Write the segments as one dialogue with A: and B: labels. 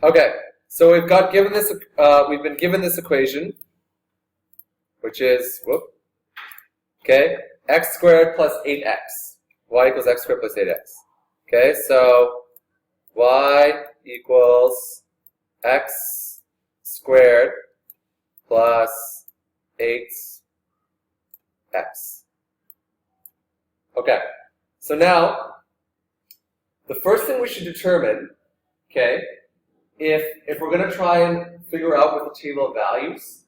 A: Okay, so we've been given this equation, which is, okay, x squared plus 8x. Y equals x squared plus 8x. Okay, so y equals x squared plus 8x. Okay, so now the first thing we should determine, okay, if we're going to try and figure out with the table of values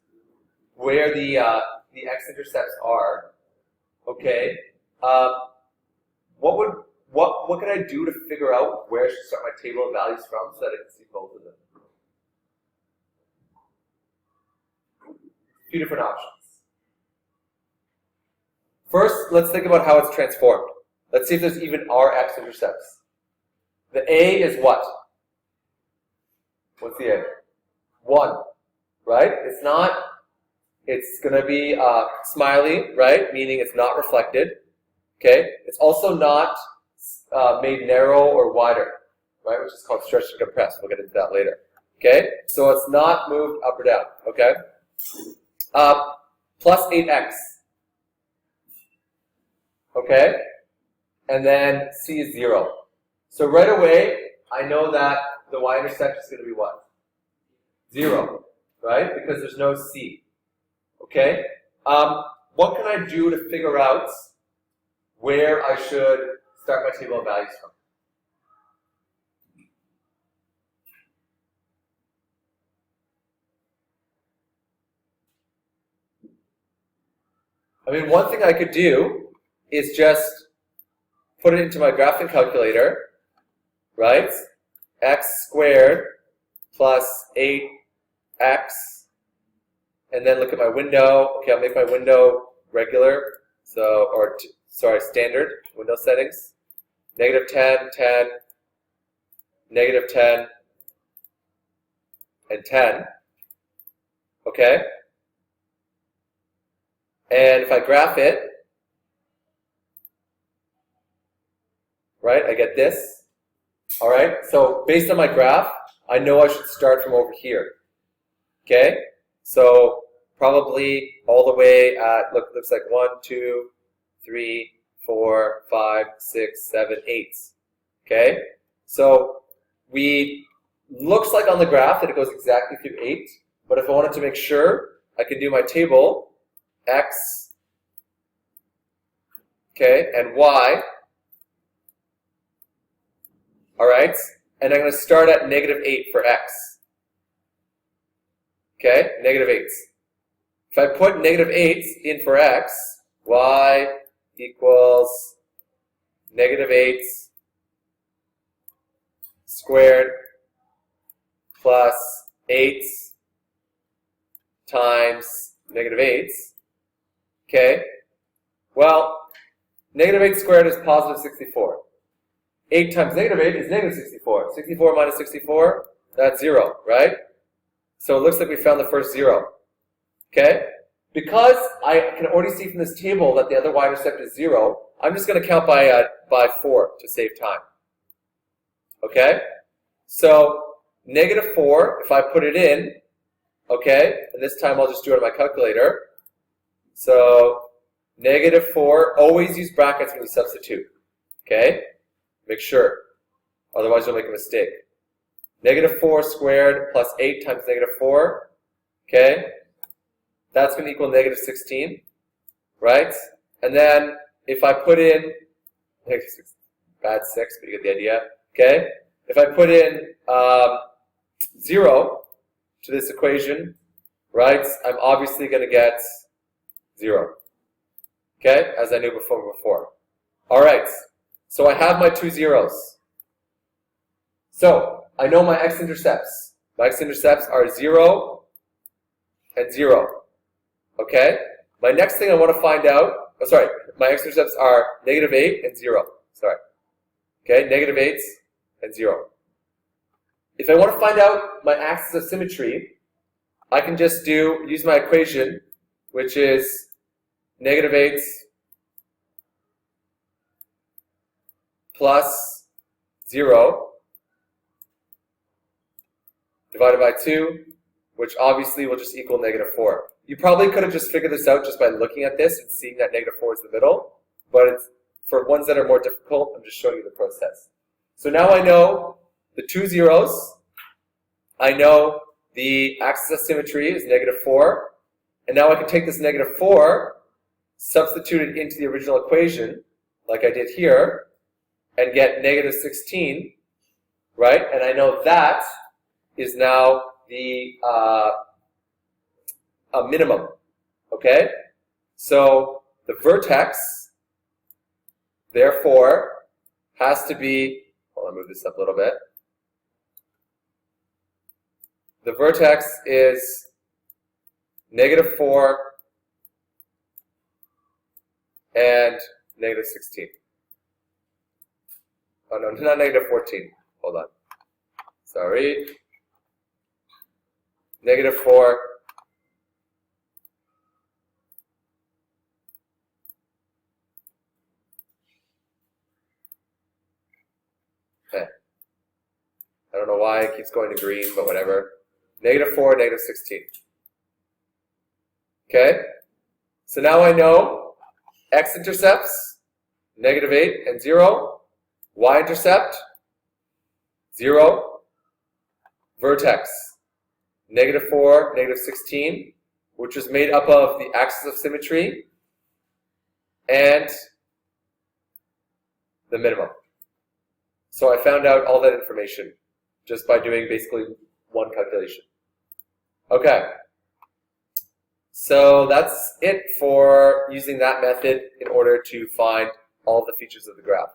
A: where the x-intercepts are, okay, what can I do to figure out where I should start my table of values from so that I can see both of them? A few different options. First, let's think about how it's transformed. Let's see if there's even r x-intercepts. The A is what? What's the A? 1, right? It's not, it's going to be smiley, right? Meaning it's not reflected, okay? It's also not made narrow or wider, right? Which is called stretched and compressed. We'll get into that later, okay? So it's not moved up or down, okay? Plus 8x, okay? And then C is 0. So right away, I know that the y-intercept is going to be what? 0, right? Because there's no C. Okay? What can I do to figure out where I should start my table of values from? I mean, one thing I could do is just put it into my graphing calculator, right? X squared plus 8x, and then look at my window. Okay, I'll make my window regular, standard window settings. Negative 10, 10, negative 10, and 10. Okay? And if I graph it, right, I get this. All right, so based on my graph, I know I should start from over here. Okay, so probably all the way at, looks like 1, 2, 3, 4, 5, 6, 7, 8. Okay, so looks like on the graph that it goes exactly through 8, but if I wanted to make sure, I can do my table, x, okay, and y. All right, and I'm going to start at negative 8 for x. Okay, negative 8. If I put negative 8 in for x, y equals negative 8 squared plus 8 times negative 8. Okay, well, negative 8 squared is positive 64. 8 times negative 8 is negative 64. 64 minus 64, that's 0, right? So it looks like we found the first 0. Okay? Because I can already see from this table that the other y-intercept is 0, I'm just going to count by 4 to save time. Okay? So negative 4, if I put it in, okay, and this time I'll just do it on my calculator. So negative 4, always use brackets when you substitute. Okay? Make sure, otherwise you'll make a mistake. Negative 4 squared plus 8 times negative 4, okay? That's going to equal negative 16, right? And then if I put in, bad 6, but you get the idea, okay? If I put in 0 to this equation, right, I'm obviously going to get 0, okay, as I knew before. All right. So I have my two zeros. So I know my x-intercepts. My x-intercepts are 0 and 0. Okay? My next thing I want to find out, my x-intercepts are negative 8 and 0. Okay, negative 8 and 0. If I want to find out my axis of symmetry, I can just use my equation, which is negative 8 plus 0 divided by 2, which obviously will just equal -4. You probably could have just figured this out just by looking at this and seeing that -4 is the middle, but it's, for ones that are more difficult, I'm just showing you the process. So now I know the 2 zeros, I know the axis of symmetry is -4, and now I can take this -4, substitute it into the original equation, like I did here, and get -16, right? And I know that is now the a minimum, okay? So the vertex, therefore, has to be, hold on, move this up a little bit. The vertex is -4 and -16. Oh no, not -14. Hold on. Sorry. -4 okay. I don't know why it keeps going to green, but whatever. -4, -16. Okay? So now I know x-intercepts, -8 and 0. Y-intercept, 0. Vertex, -4, -16, which is made up of the axis of symmetry and the minimum. So I found out all that information just by doing basically one calculation. Okay. So that's it for using that method in order to find all the features of the graph.